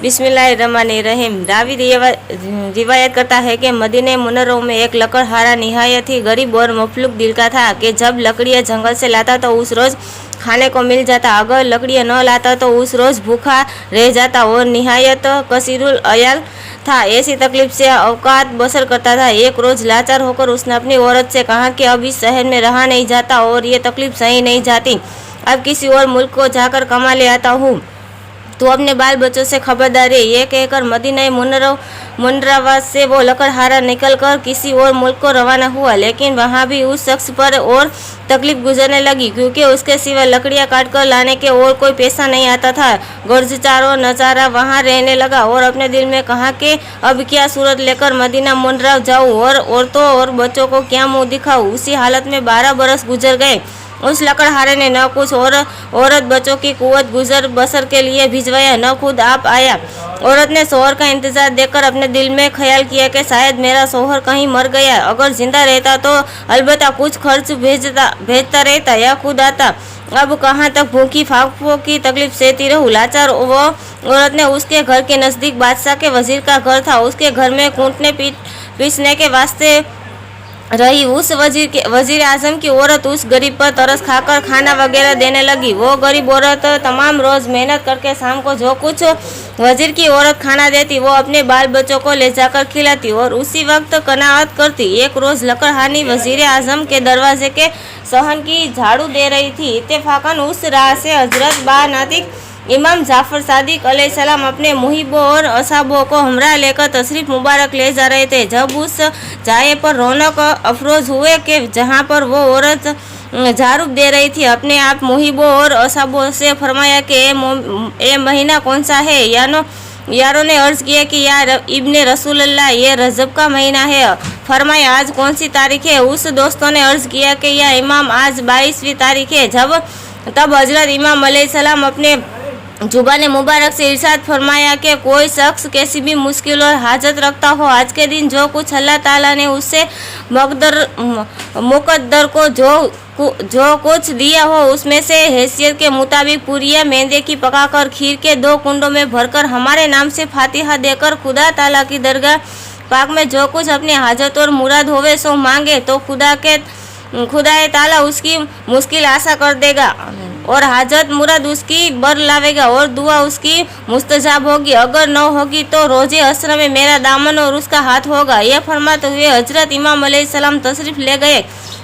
बिस्मिल्लाहिर्रहमानिर्रहीम। रावी रिवायत करता है कि मदीने मुनव्वरा में एक लकड़हारा निहायत ही गरीब और मफलूक दिल का था कि जब लकड़ियाँ जंगल से लाता तो उस रोज़ खाने को मिल जाता, अगर लकड़ियाँ न लाता तो उस रोज़ भूखा रह जाता और निहायत कसीरुल अयाल था। ऐसी तकलीफ से औकात बसर करता था। एक रोज़ लाचार होकर उसने अपनी औरत से कहा कि अब इस शहर में रहा नहीं जाता और ये तकलीफ सही नहीं जाती, अब किसी और मुल्क को जाकर कमा ले आता हूँ, तो अपने बाल बच्चों से खबरदारी। ये कहकर मदीना मुनव्वरा से वो लकड़हारा निकलकर किसी और मुल्क को रवाना हुआ, लेकिन वहाँ भी उस शख्स पर और तकलीफ गुजरने लगी, क्योंकि उसके सिवा लकड़ियाँ काट कर लाने के और कोई पैसा नहीं आता था। गर्जचारो नज़ारा वहाँ रहने लगा और अपने दिल में कहा कि अब क्या सूरत लेकर मदीना मुनव्वरा जाऊँ और औरतों और बच्चों को क्या मुँह दिखाऊँ। उसी हालत में 12 बरस गुजर गए। उस लकड़हारे ने न कुछ और औरत बच्चों की कुव्वत गुजर बसर के लिए भिजवाया, न खुद आप आया। औरत ने शोहर का इंतजार देखकर अपने दिल में ख्याल किया कि शायद मेरा शोहर कहीं मर गया, अगर जिंदा रहता तो अलबत्ता कुछ खर्च भेजता रहता या खुद आता। अब कहाँ तक भूखी फाकों की तकलीफ सहती रहूँ। लाचार वो औरत ने उसके घर के नज़दीक बादशाह के वजीर का घर था, उसके घर में कूटने पीसने के वास्ते रही। उस वजीर आजम की औरत उस गरीब पर तरस खाकर खाना वगैरह देने लगी। वो गरीब औरत तमाम रोज़ मेहनत करके शाम को जो कुछ वजीर की औरत खाना देती वो अपने बाल बच्चों को ले जाकर खिलाती और उसी वक्त कनाअत करती। एक रोज़ लकड़हानी वजीर आजम के दरवाजे के सहन की झाड़ू दे रही थी। इत्तेफाकन उस राह से हजरत बा नातिक इमाम जाफर सादिक अलैहिस्सलाम अपने मुहिबों और असहाबों को हमरा लेकर तशरीफ मुबारक ले जा रहे थे। जब उस जाए पर रौनक अफरोज हुए कि जहाँ पर वो औरत झाड़ू दे रही थी, अपने आप मुहिबों और असहाबों से फरमाया कि ए महीना कौन सा है। यारों ने अर्ज़ किया कि यार इब्ने रसूलल्लाह, ये रजब का महीना है। फरमाया आज कौन सी तारीख है। उस दोस्तों ने अर्ज़ किया कि या इमाम आज 22वीं तारीख है। तब हजरत इमाम अलैहिस्सलाम अपने जुबान मुबारक से इरशाद फरमाया कि कोई शख्स कैसी भी मुश्किल और हाजत रखता हो, आज के दिन जो कुछ अल्लाह ताला ने उससे मुकद्दर को जो कुछ दिया हो उसमें से हैसियत के मुताबिक पूरियाँ मेंदे की पकाकर खीर के 2 कुंडों में भरकर हमारे नाम से फातिहा देकर खुदा ताला की दरगाह पाक में जो कुछ अपनी हाजत और मुराद होवे सो मांगे तो खुदा ताला उसकी मुश्किल आशा कर देगा और हाजत मुराद उसकी बर लावेगा और दुआ उसकी मुस्तजाब होगी। अगर न होगी तो रोजे असर में मेरा दामन और उसका हाथ होगा। यह फरमाते हुए हजरत इमाम अलैहिस्सलाम तशरीफ ले गए।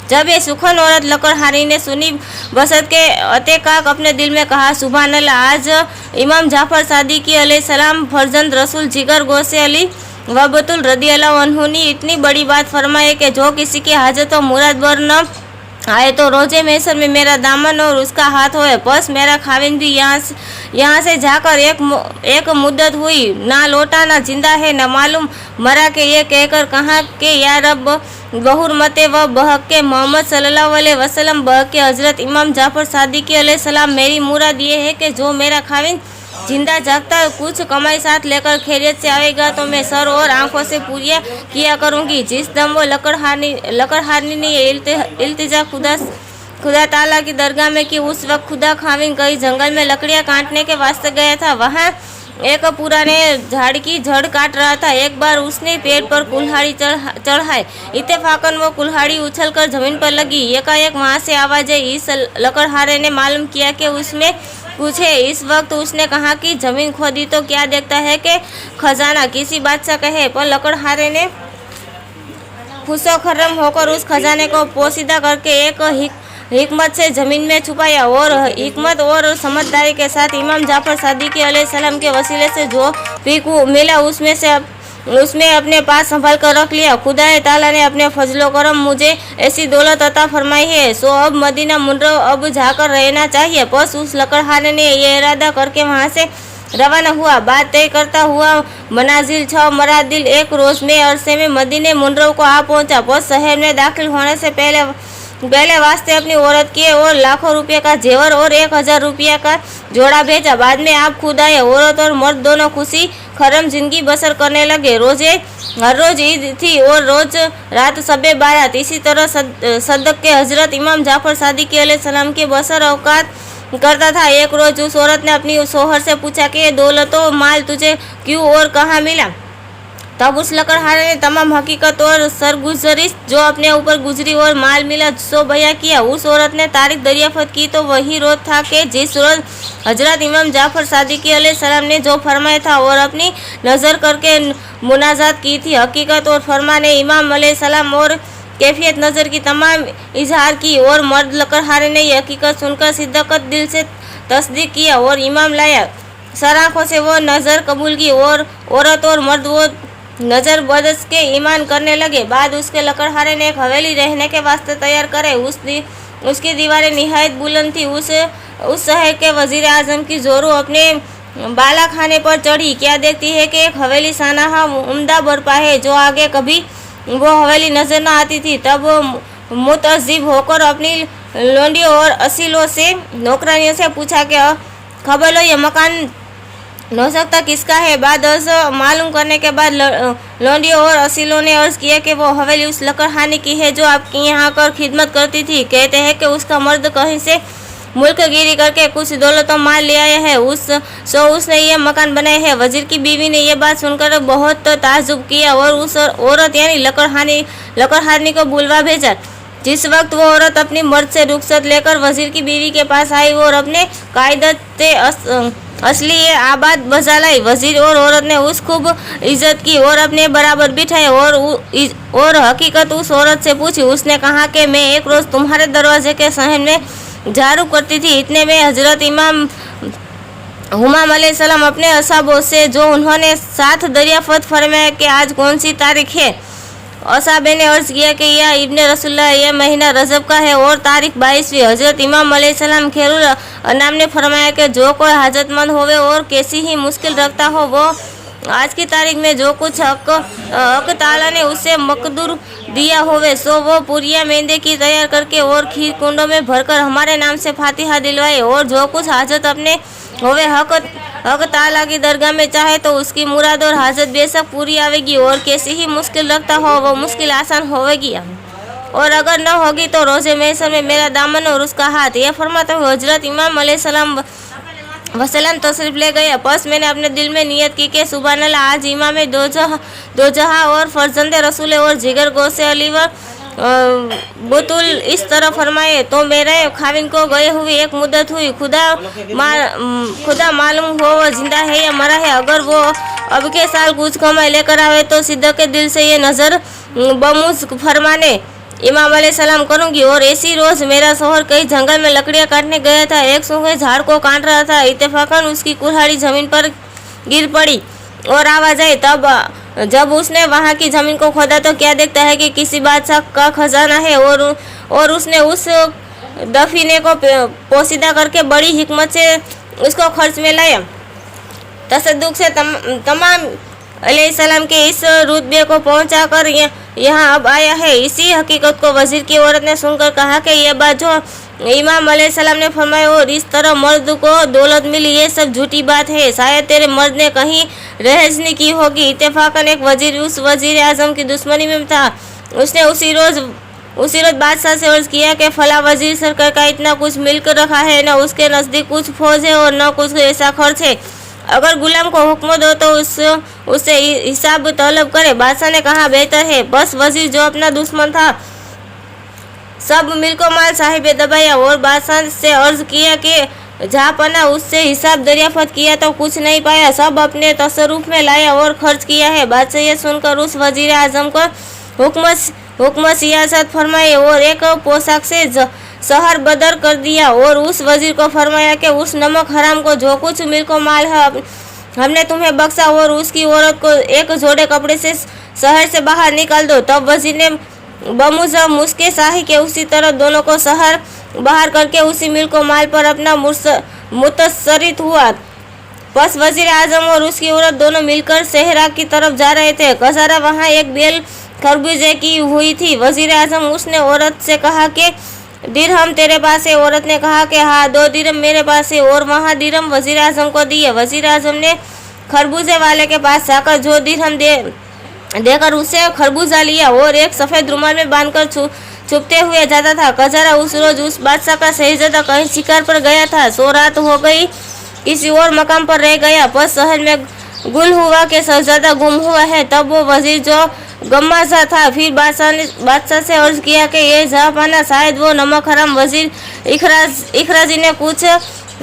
जब ये सुखन औरत लकड़हारी ने सुनी बसत के अतेकाक अपने दिल में कहा सुभान अल्लाह, आज इमाम जाफर सादिकी अलैहिस्सलाम फर्जंद रसूल जिगर गोसे अली वबतुल रदियल्लाहु अन्हु ने इतनी बड़ी बात फरमाई कि जो किसी की हाजत और मुराद बर न आए तो रोजे मैसर में मेरा दामन और उसका हाथ होए। बस मेरा खाविन भी यहाँ से जाकर एक मुद्दत हुई, ना लौटा ना जिंदा है ना मालूम मरा के ये कहकर कहा कि या रब बहुरमते व बहक के मोहम्मद सल्लल्लाहु अलैहि वसल्लम बहक के हजरत इमाम जाफर सादिकी अलैहिस्सलाम, मेरी मुराद ये है कि जो मेरा खाविन जिंदा जागता कुछ कमाई साथ लेकर खैरियत से आएगा तो मैं सर और आंखों से पूरियाँ किया करूँगी। जिस दम वो लकड़हारनी ने इल्तिजा खुदा ताला की दरगाह में की, उस वक्त खुदा खाविन कई जंगल में लकड़ियाँ काटने के वास्ते गया था। वहाँ एक पुराने झाड़ की जड़ काट रहा था। एक बार उसने पेड़ पर कुल्हाड़ी चढ़ाई। इत्तेफाकन वो कुल्हाड़ी उछलकर जमीन पर लगी। एकाएक वहाँ से आवाज़ आई। इस लकड़हारे ने मालूम किया कि उसमें कुछ है। इस वक्त उसने कहा कि जमीन खोदी तो क्या देखता है कि खजाना, किसी बादशाह का है। पर लकड़हारे ने खुशो खर्रम होकर उस खजाने को पोशीदा करके एक हिकमत से ज़मीन में छुपाया और हिकमत और समझदारी के साथ इमाम जाफर सादिकी अलैहिस्सलाम के वसीले से जो भी मिला उसमें अपने पास संभाल कर रख लिया। खुदा ताला ने अपने फजलो करम मुझे ऐसी दौलत अता फरमाई है, सो अब मदीना मुनव्वरा अब जाकर रहना चाहिए। बस उस लकड़हारे ने यह इरादा करके वहाँ से रवाना हुआ। बात तय करता हुआ मनाजिल 6 मरादिल एक रोज़ में अरसे में मदीने मुनव्वरा को आ पहुँचा। बस शहर में दाखिल होने से पहले वास्ते अपनी औरत के और लाखों रुपये का जेवर और 1000 रुपया का जोड़ा भेजा। बाद में आप खुद आए। औरत और मर्द दोनों खुशी खरम जिंदगी बसर करने लगे। हर रोज़ ईद थी और रोज़ रात सबे बारात। इसी तरह सदक के हजरत इमाम जाफर सादिकी अलैहिस्सलाम के बसर औकात करता था। एक रोज उस औरत ने अपनी शौहर से पूछा कि ये दौलत और माल तुझे क्यों और कहाँ मिला। तब उस लकड़हारे ने तमाम हकीकत और सरगुजरिश जो अपने ऊपर गुजरी और माल मिला सो बयां किया। उस औरत ने तारीख दरियाफत की तो वही रोज था कि जिस रोज हजरत इमाम जाफर सादिकी अलैहिस्सलाम ने जो फरमाया था और अपनी नज़र करके मुनाजात की थी। हकीकत और फरमाने इमाम अलैहिस्सलाम और कैफियत नज़र की तमाम इजहार की और मर्द लकड़हारे ने यह हकीकत सुनकर सिद्दकत दिल से तस्दीक किया और इमाम लाया। सराखों से वो नज़र कबूल की और औरत और मर्द वो नज़र बदस के ईमान करने लगे। बाद उसके लकड़हारे ने एक हवेली रहने के वास्ते तैयार करे। उसकी दीवारें निहायत बुलंद थी। उस शहर के वजीर आजम की जोरू अपने बाला खाने पर चढ़ी। क्या देखती है कि एक हवेली सानहा उम्दा बरपा है जो आगे कभी वो हवेली नजर न आती थी। तब वो मुतअज्जिब होकर अपनी लोंडियों और असीलों से नौकरानियों से पूछा कि खबर लो ये मकान नौशक्ता किसका है। बाद मालूम करने के बाद लोंडियों और असीलों ने अर्ज किया कि वो हवेली उस लकड़हाने की है जो आपकी यहाँ कर खिदमत करती थी। कहते हैं कि उसका मर्द कहीं से मुल्क गिरी करके कुछ दौलत माल ले आया है उसने ये मकान बनाया है। वजीर की बीवी ने यह बात सुनकर बहुत ताज्जुब किया और उस औरत यानी लकड़हारनी को बुलवा भेजा। जिस वक्त वो औरत अपनी मर्द से रुखसत लेकर वजीर की बीवी के पास आई और अपने कायदत असली ये आबाद बजा लाई। वजीर और औरत ने उस खूब इज्जत की और अपने बराबर बिठाए और हकीकत उस औरत से पूछी। उसने कहा कि मैं एक रोज़ तुम्हारे दरवाजे के सहन में झाड़ू करती थी। इतने में हजरत इमाम हुमाम अलैहिस्सलाम अपने असहाबों से जो उन्होंने साथ दरियाफत फरमाया कि आज कौन सी तारीख है। असहाबे ने अर्ज किया कि यह इब्ने रसूलुल्लाह यह महीना रजब का है और तारीख 22वीं। हजरत इमाम अलैहिस्सलाम खैरुल अनाम ने फरमाया कि जो कोई हाजतमंद होवे और कैसी ही मुश्किल रखता हो वो आज की तारीख में जो कुछ हक ताला ने उसे मकदूर दिया होवे सो वो पुरिया मेंदे की तैयार करके और खीर कुंडों में भरकर हमारे नाम से फातिहा दिलवाए। और जो कुछ हाजत अपने होवे हक ताला की दरगाह में चाहे तो उसकी मुराद और हाजत बेशक पूरी आवेगी और कैसी ही मुश्किल रखता हो वो मुश्किल आसान होवेगी और अगर न होगी तो रोज़े महशर में मेरा दामन और उसका हाथ। यह फरमाते हुए हजरत इमाम अलैहिस्सलाम वसलाम तशरीफ ले गए। बस मैंने अपने दिल में नियत की कि सुभान अल्लाह आज इमाम दो जहां और फर्जंद रसूल और जिगर गोसे अली व बुतुल इस तरह फरमाए तो मेरे खाविन को गए हुए एक मुद्दत हुई। खुदा मालूम हो वो जिंदा है या मरा है। अगर वो अब के साल कुछ कमाई लेकर आवे तो सिद्दक के दिल से ये नज़र बमुज फरमाने इमाम अलैहिस्सलाम करूँगी। और ऐसी रोज़ मेरा शौहर कई जंगल में लकड़ियाँ काटने गया था। एक सूखे झाड़ को काट रहा था। इत्तेफाकन उसकी कुल्हाड़ी ज़मीन पर गिर पड़ी और आवाज़ आई। तब जब उसने वहाँ की ज़मीन को खोदा तो क्या देखता है कि किसी बादशाह का खजाना है और उसने उस दफीने को पोशीदा करके बड़ी हिकमत से उसको खर्च में लाया। तसद्दुक से तमाम अलैहिस्सलाम के इस रुतबे को पहुँचा कर यहाँ अब आया है। इसी हकीकत को वजीर की औरत ने सुनकर कहा कि यह बात जो इमाम अलैहिस्सलाम ने फरमाया और इस तरह मर्द को दौलत मिली ये सब झूठी बात है। शायद तेरे मर्द ने कहीं रहजनी की होगी। इत्तेफाकन एक वजीर उस वजीर आजम की दुश्मनी में था। उसने उसी रोज़ बादशाह से अर्ज किया कि फला वजीर सरकार का इतना कुछ मिलकर रखा है, न उसके नज़दीक कुछ फौज है और न कुछ ऐसा खर्च है। अगर गुलाम को हुक्म दो तो उससे हिसाब तलब करे। बादशाह ने कहा बेहतर है। बस वजीर जो अपना दुश्मन था सब मिल्को माल साहिब दबाया और बादशाह से अर्ज किया कि जहाँ पना उससे हिसाब दरियाफत किया तो कुछ नहीं पाया। सब अपने तसरुफ में लाया और खर्च किया है। बादशाह ये सुनकर उस वजीर आजम को हुक्म सियासत फरमाए और एक पोशाक से शहर बदर कर दिया और उस वजीर को फरमाया कि उस नमक हराम को जो कुछ मिल्को माल है हमने तुम्हें बख्शा और उसकी औरत को एक जोड़े कपड़े से शहर से बाहर निकाल दो। तब वजीर ने बमुजा मुस्के शाही के उसी तरह दोनों को शहर बाहर करके उसी मिल्को माल पर अपना मुतसरित हुआ। बस वजीर आजम और उसकी औरत दोनों मिलकर सहरा की तरफ जा रहे थे। गजारा वहाँ एक बेल खरबूजे की हुई थी। वजीर आजम उसने औरत से कहा कि दिरहम तेरे पास है। औरत ने कहा कि हाँ 2 दिरहम मेरे पास है और वहाँ दिरहम वजीर आजम को दिए। वजीर आजम ने खरबूजे वाले के पास जाकर जो दिरहम देकर उसे खरबूजा लिया और एक सफ़ेद रुमाल में बांधकर छुपते हुए जाता था। कजारा उस रोज उस बादशाह का शहजादा कहीं शिकार पर गया था। सो रात हो गई, किसी और मकाम पर रह गया। पर शहर में गुल हुआ कि शहजादा गुम हुआ है। तब वो वजीर जो गम्माजा था फिर बादशाह से अर्ज किया कि ये जहांपना, शायद वो नमक हराम वजीर इखराजी ने कुछ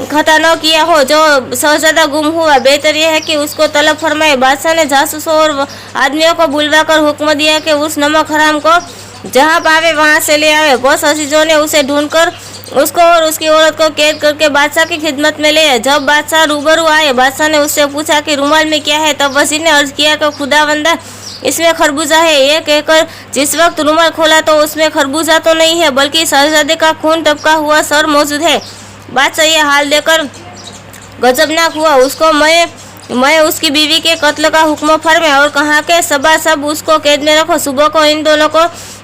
खता न किया हो जो शहजादा गुम हुआ। बेहतर यह है कि उसको तलब फरमाए। बादशाह ने जासूसों और आदमियों को बुलवाकर हुक्म दिया कि उस नमक हराम को जहाँ पावे वहाँ से ले आवे। बस अजीजों ने उसे ढूंढकर उसको और उसकी औरत को कैद करके बादशाह की खिदमत में ले आए। जब बादशाह रूबरू आए, बादशाह ने उससे पूछा कि रुमाल में क्या है। तब वजीर ने अर्ज किया कि खुदावंदा, इसमें खरबूजा है। ये कहकर जिस वक्त रुमाल खोला तो उसमें खरबूजा तो नहीं है, बल्कि शहजादे का खून टपका हुआ सर मौजूद है। बादशाह ये हाल देखकर गजबनाक हुआ। उसको मैं उसकी बीवी के कत्ल का हुक्म फरमाया और कहा कि सब उसको कैद में रखो। सुबह को इन दोनों को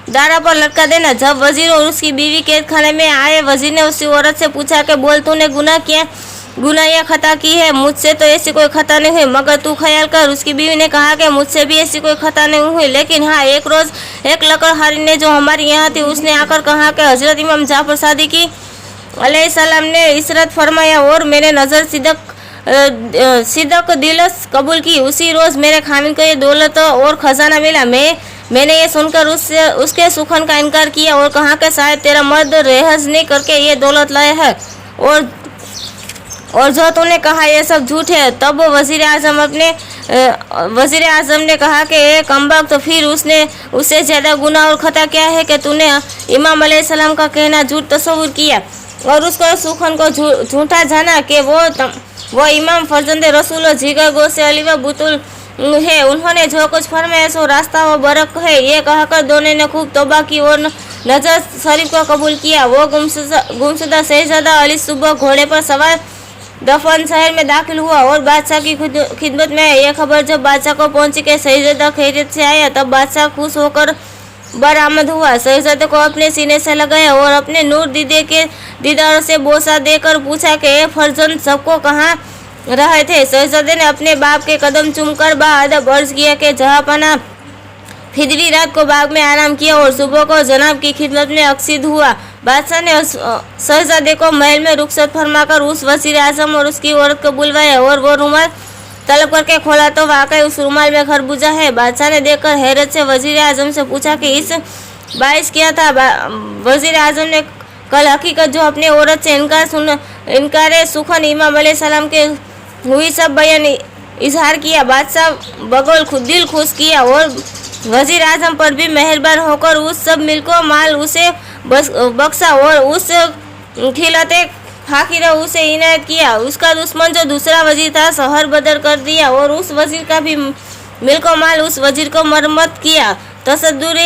दारा पर लटका देना। जब वजीर और उसकी बीवी कैद खाने में आए, वजीर ने उसकी औरत से पूछा कि बोल, तूने गुनाह या खता की है? मुझसे तो ऐसी कोई खता नहीं हुई, मगर तू ख्याल कर। उसकी बीवी ने कहा कि मुझसे भी ऐसी कोई खता नहीं हुई, लेकिन हाँ, एक रोज एक लकड़हारी ने जो हमारी यहाँ थी उसने आकर कहा कि हजरत इमाम जाफर सादिक अलैहिस्सलाम ने इशरत फरमाया और मैंने नज़र सिदक दिलस कबूल की। उसी रोज मेरे खामिन को ये दौलत और खजाना मिला। मैंने ये सुनकर उसके सुखन का इनकार किया और कहा कि शायद तेरा मर्द रेहज नहीं करके ये दौलत लाया है और जो तूने कहा ये सब झूठ है। तब वजीर आजम ने कहा कि एक कमबख्त, तो फिर उससे ज़्यादा गुनाह और खता क्या है कि तूने इमाम अलैहिस्सलाम का कहना झूठ तस्वुर किया और उसको सुखन को झूठा जाना कि वो इमाम फर्जंद रसूल जिगर गोसे अली व बुतुल है। उन्होंने जो कुछ फरमाया सो रास्ता व बरक है। ये कहकर दोनों ने खूब तौबा की और नजर शरीफ को कबूल किया। वो गुमशुदा शहजादा अली सुबह घोड़े पर सवार दफन शहर में दाखिल हुआ और बादशाह की खिदमत में यह खबर जब बादशाह को पहुंची कि शहजादा खैरियत से आया, तब बादशाह खुश होकर बरामद हुआ। शहजादे को अपने सीने से लगाया और अपने नूर दीदे के दीदार से बोसा देकर पूछा कि फर्जंद सबको कहाँ रहे थे। शहजादे ने अपने बाप के कदम चूमकर बाअदब अर्ज किया कि जहांपना, फिजरी रात को बाग में आराम किया और सुबह को जनाब की खिदमत में अक्सीद हुआ। बादशाह ने शहजादे को महल में रुखसत फरमाकर उस वजीर आजम और उसकी औरत को बुलवाया और वो रुमाल तलब करके खोला तो वाकई उस रुमाल में खरबूजा है। बादशाह ने देखकर हैरत से वजीर आजम से पूछा कि इस बाइस किया था। वजीर आजम ने कल हकीकत जो अपने औरत से इनकार सुखन इमाम अलैहिस्सलाम के हुई सब बयान इजहार किया। बादशाह बगौल दिल खुश किया और वजीर आजम पर भी मेहरबान होकर उस सब मिल्को माल उसे बख्शा और उस खिलते फाकिरा उसे इनायत किया। उसका दुश्मन जो दूसरा वजीर था शहर बदर कर दिया और उस वजीर का भी मिल्को माल उस वजीर को मरम्मत किया। तसद्दुर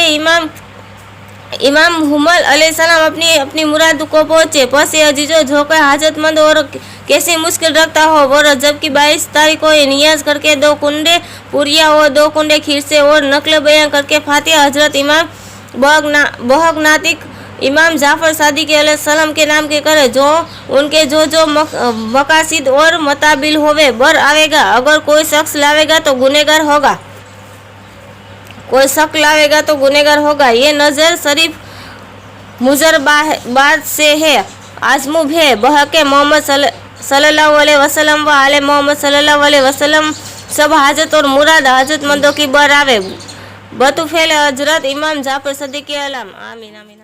इमाम हुमल अलैहिस्सलाम अपनी मुराद को पहुँचे। बस ये अजीजों, जो कोई हाजतमंद और कैसी मुश्किल रखता हो वो रजब की 22 तारीख को नियाज करके 2 कुंडे पुरिया और 2 कुंडे खीर से और नकल बयान करके फातिहा हजरत इमाम बहक नातिक इमाम जाफर सादिक अलैहिस्सलाम के नाम के करे। जो उनके जो मकासिद और मताबिल होवे बर आवेगा। अगर कोई शख्स लावेगा तो गुनेगार होगा। ये नज़र शरीफ मुजरबाद से है। आजमुब है बहके मोहम्मद सल्लल्लाहु अलैहि वसल्लम व आले मोहम्मद सल्लल्लाहु अलैहि वसल्लम। सब हाजत और मुराद हाजतमंदों की बर आवे। बतुफेल हजरत इमाम जाफर सदीक़ अलैहि आमीन आमीन।